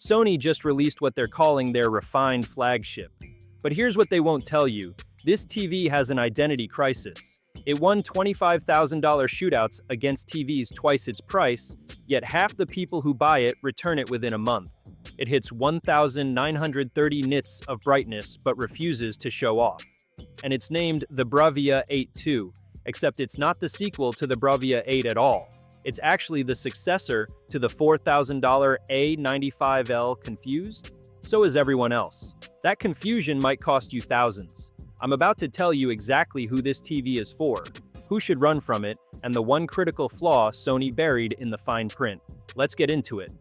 Sony just released what they're calling their refined flagship. But here's what they won't tell you. This TV has an identity crisis. It won $25,000 shootouts against TVs twice its price, yet half the people who buy it return it within a month. It hits 1,930 nits of brightness but refuses to show off. And it's named the Bravia 8 II, except it's not the sequel to the Bravia 8 at all. It's actually the successor to the $4,000 A95L. Confused? So is everyone else. That confusion might cost you thousands. I'm about to tell you exactly who this TV is for, who should run from it, and the one critical flaw Sony buried in the fine print. Let's get into it.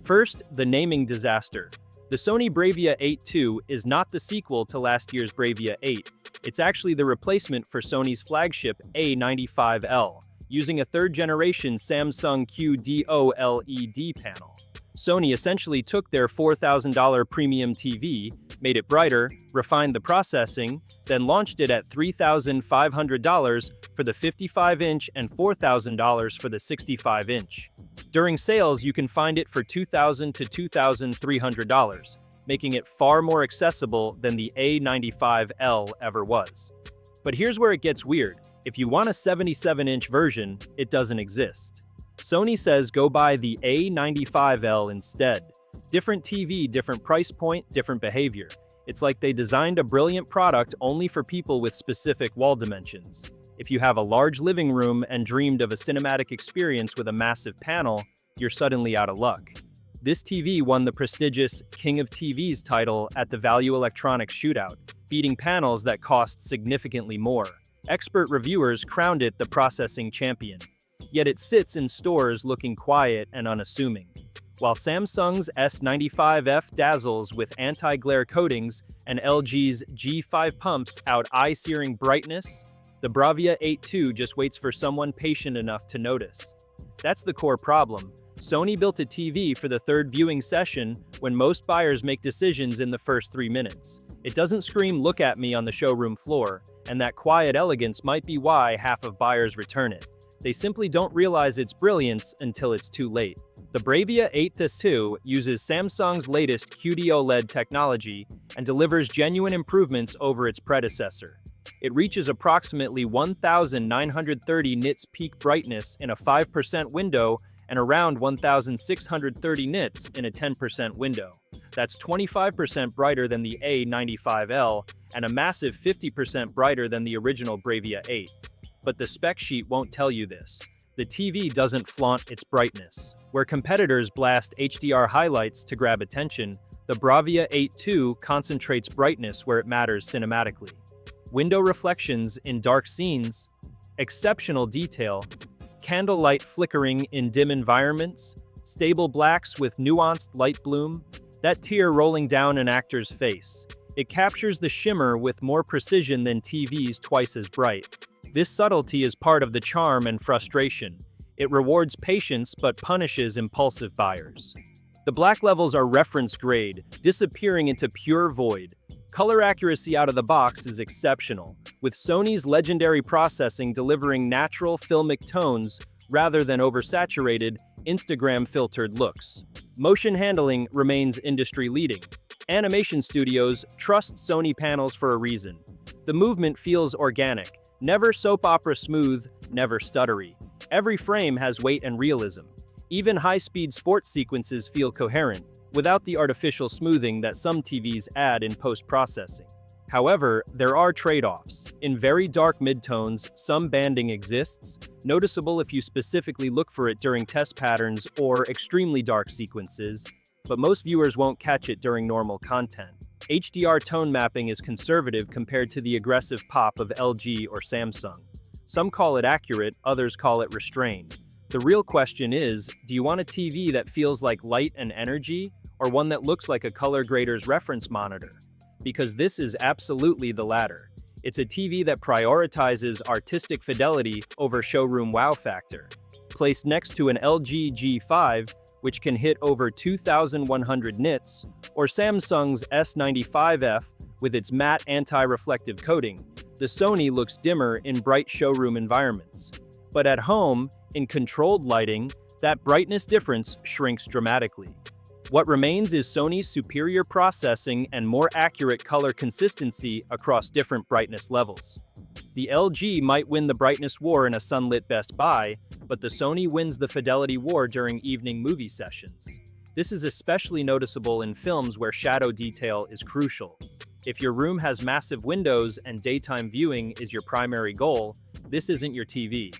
First, the naming disaster. The Sony Bravia 8 II is not the sequel to last year's Bravia 8. It's actually the replacement for Sony's flagship A95L, using a third-generation Samsung QD-OLED panel. Sony essentially took their $4,000 premium TV, made it brighter, refined the processing, then launched it at $3,500 for the 55-inch and $4,000 for the 65-inch. During sales, you can find it for $2,000 to $2,300, making it far more accessible than the A95L ever was. But here's where it gets weird. If you want a 77-inch version, it doesn't exist. Sony says go buy the A95L instead. Different TV, different price point, different behavior. It's like they designed a brilliant product only for people with specific wall dimensions. If you have a large living room and dreamed of a cinematic experience with a massive panel, you're suddenly out of luck. This TV won the prestigious King of TVs title at the Value Electronics Shootout, beating panels that cost significantly more. Expert reviewers crowned it the processing champion. Yet it sits in stores looking quiet and unassuming. While Samsung's S95F dazzles with anti-glare coatings and LG's G5 pumps out eye-searing brightness, the Bravia 8 II just waits for someone patient enough to notice. That's the core problem. Sony built a TV for the third viewing session when most buyers make decisions in the first 3 minutes. It doesn't scream "look at me" on the showroom floor, and that quiet elegance might be why half of buyers return it. They simply don't realize its brilliance until it's too late. The Bravia 8 II uses Samsung's latest QD-OLED technology and delivers genuine improvements over its predecessor. It reaches approximately 1,930 nits peak brightness in a 5% window and around 1,630 nits in a 10% window. That's 25% brighter than the A95L and a massive 50% brighter than the original Bravia 8. But the spec sheet won't tell you this. The TV doesn't flaunt its brightness. Where competitors blast HDR highlights to grab attention, the Bravia 8 II concentrates brightness where it matters cinematically. Window reflections in dark scenes, exceptional detail, candlelight flickering in dim environments, stable blacks with nuanced light bloom, that tear rolling down an actor's face. It captures the shimmer with more precision than TVs twice as bright. This subtlety is part of the charm and frustration. It rewards patience but punishes impulsive buyers. The black levels are reference grade, disappearing into pure void. Color accuracy out of the box is exceptional, with Sony's legendary processing delivering natural filmic tones rather than oversaturated, Instagram-filtered looks. Motion handling remains industry-leading. Animation studios trust Sony panels for a reason. The movement feels organic, never soap opera smooth, never stuttery. Every frame has weight and realism. Even high-speed sports sequences feel coherent, without the artificial smoothing that some TVs add in post-processing. However, there are trade-offs. In very dark midtones, some banding exists, noticeable if you specifically look for it during test patterns or extremely dark sequences, but most viewers won't catch it during normal content. HDR tone mapping is conservative compared to the aggressive pop of LG or Samsung. Some call it accurate, others call it restrained. The real question is, do you want a TV that feels like light and energy, or one that looks like a color grader's reference monitor? Because this is absolutely the latter. It's a TV that prioritizes artistic fidelity over showroom wow factor. Placed next to an LG G5, which can hit over 2,100 nits, or Samsung's S95F with its matte anti-reflective coating, the Sony looks dimmer in bright showroom environments. But at home, in controlled lighting, that brightness difference shrinks dramatically. What remains is Sony's superior processing and more accurate color consistency across different brightness levels. The LG might win the brightness war in a sunlit Best Buy, but the Sony wins the fidelity war during evening movie sessions. This is especially noticeable in films where shadow detail is crucial. If your room has massive windows and daytime viewing is your primary goal, this isn't your TV.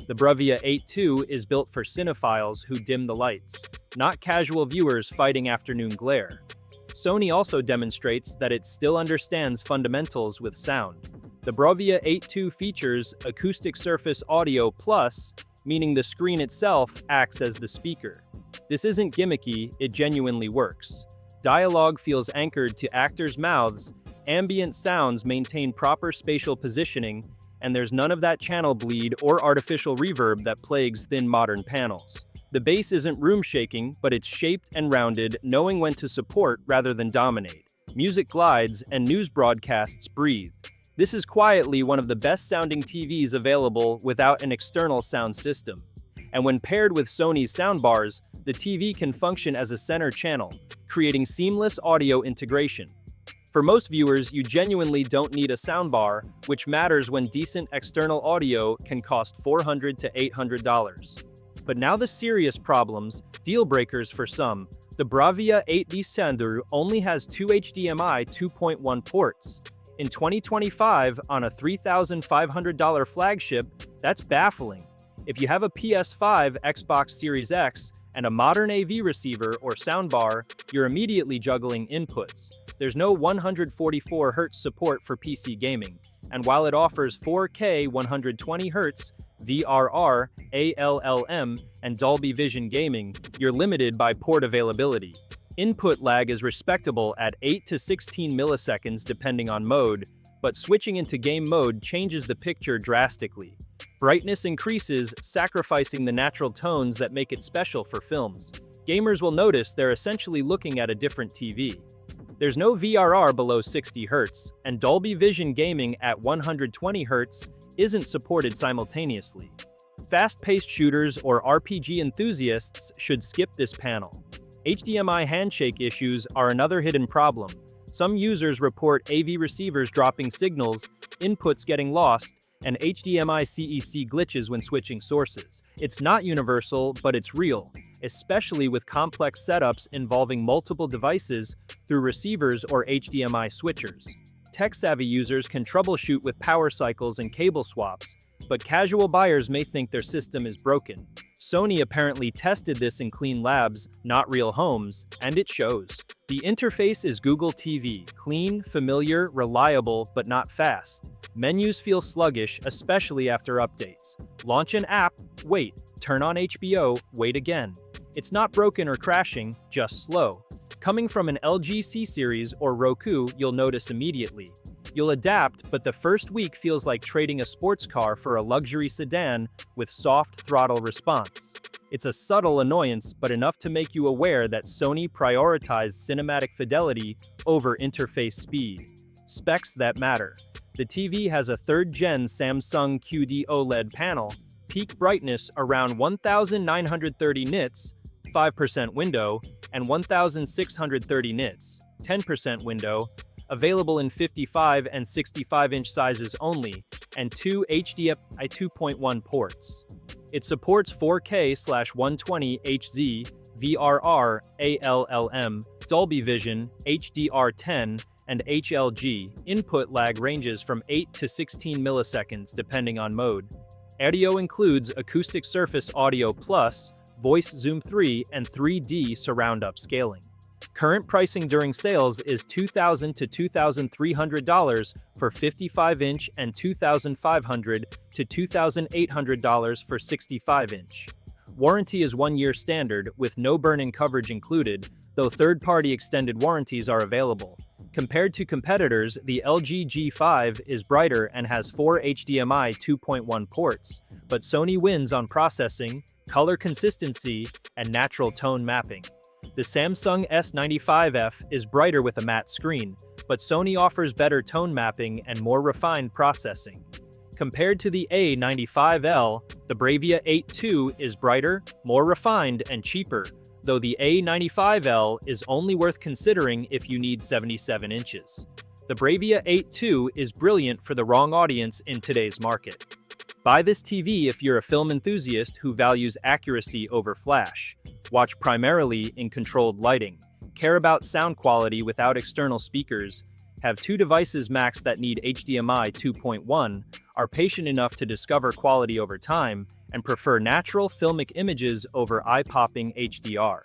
The Bravia 8 II is built for cinephiles who dim the lights, not casual viewers fighting afternoon glare. Sony also demonstrates that it still understands fundamentals with sound. The Bravia 8 II features Acoustic Surface Audio Plus, meaning the screen itself acts as the speaker. This isn't gimmicky, it genuinely works. Dialogue feels anchored to actors' mouths, ambient sounds maintain proper spatial positioning, and there's none of that channel bleed or artificial reverb that plagues thin modern panels. The bass isn't room shaking, but it's shaped and rounded, knowing when to support rather than dominate. Music glides, and news broadcasts breathe. This is quietly one of the best sounding TVs available without an external sound system. And when paired with Sony's soundbars, the TV can function as a center channel, creating seamless audio integration. For most viewers, you genuinely don't need a soundbar, which matters when decent external audio can cost $400 to $800. But now the serious problems, deal breakers for some. The Bravia 8 Hisense only has two HDMI 2.1 ports. In 2025, on a $3,500 flagship, that's baffling. If you have a PS5, Xbox Series X, and a modern AV receiver or soundbar, you're immediately juggling inputs. There's no 144Hz support for PC gaming, and while it offers 4K 120Hz, VRR, ALLM, and Dolby Vision gaming, you're limited by port availability. Input lag is respectable at 8 to 16 milliseconds depending on mode, but switching into game mode changes the picture drastically. Brightness increases, sacrificing the natural tones that make it special for films. Gamers will notice they're essentially looking at a different TV. There's no VRR below 60 Hz, and Dolby Vision gaming at 120 Hz isn't supported simultaneously. Fast-paced shooters or RPG enthusiasts should skip this panel. HDMI handshake issues are another hidden problem. Some users report AV receivers dropping signals, inputs getting lost, and HDMI CEC glitches when switching sources. It's not universal, but it's real, especially with complex setups involving multiple devices through receivers or HDMI switchers. Tech-savvy users can troubleshoot with power cycles and cable swaps, but casual buyers may think their system is broken. Sony apparently tested this in clean labs, not real homes, and it shows. The interface is Google TV, clean, familiar, reliable, but not fast. Menus feel sluggish, especially after updates. Launch an app, wait. Turn on HBO, wait again. It's not broken or crashing, just slow. Coming from an LG C-Series or Roku, you'll notice immediately. You'll adapt, but the first week feels like trading a sports car for a luxury sedan with soft throttle response. It's a subtle annoyance, but enough to make you aware that Sony prioritized cinematic fidelity over interface speed. Specs that matter. The TV has a third-gen Samsung QD OLED panel, peak brightness around 1930 nits, 5% window, and 1630 nits, 10% window, available in 55 and 65-inch sizes only, and two HDMI 2.1 ports. It supports 4K/120 Hz, VRR, ALLM, Dolby Vision, HDR10, and HLG. Input lag ranges from 8 to 16 milliseconds depending on mode. Audio includes Acoustic Surface Audio Plus, Voice Zoom 3, and 3D surround upscaling. Current pricing during sales is $2,000 to $2,300 for 55-inch and $2,500 to $2,800 for 65-inch. Warranty is 1 year standard with no burn-in coverage included, though third-party extended warranties are available. Compared to competitors, the LG G5 is brighter and has 4 HDMI 2.1 ports, but Sony wins on processing, color consistency, and natural tone mapping. The Samsung S95F is brighter with a matte screen, but Sony offers better tone mapping and more refined processing. Compared to the A95L, the Bravia 8 II is brighter, more refined, and cheaper, though the A95L is only worth considering if you need 77 inches. The Bravia 8 II is brilliant for the wrong audience in today's market. Buy this TV if you're a film enthusiast who values accuracy over flash, watch primarily in controlled lighting, care about sound quality without external speakers, have two devices max that need HDMI 2.1, are patient enough to discover quality over time, and prefer natural filmic images over eye-popping HDR.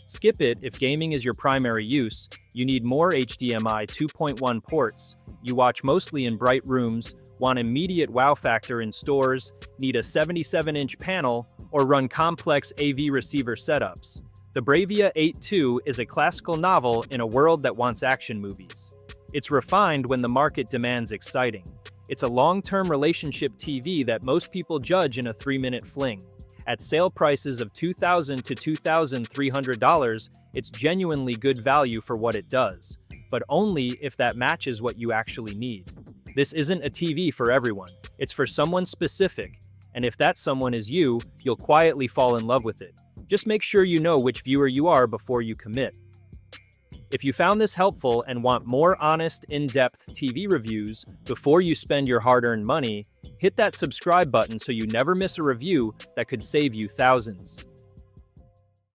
Skip it if gaming is your primary use, you need more HDMI 2.1 ports, you watch mostly in bright rooms, want immediate wow factor in stores, need a 77-inch panel, or run complex AV receiver setups. The Bravia 8 II is a classical novel in a world that wants action movies. It's refined when the market demands exciting. It's a long-term relationship TV that most people judge in a 3-minute fling. At sale prices of $2,000 to $2,300, it's genuinely good value for what it does, but only if that matches what you actually need. This isn't a TV for everyone. It's for someone specific, and if that someone is you, you'll quietly fall in love with it. Just make sure you know which viewer you are before you commit. If you found this helpful and want more honest, in-depth TV reviews before you spend your hard-earned money, hit that subscribe button so you never miss a review that could save you thousands.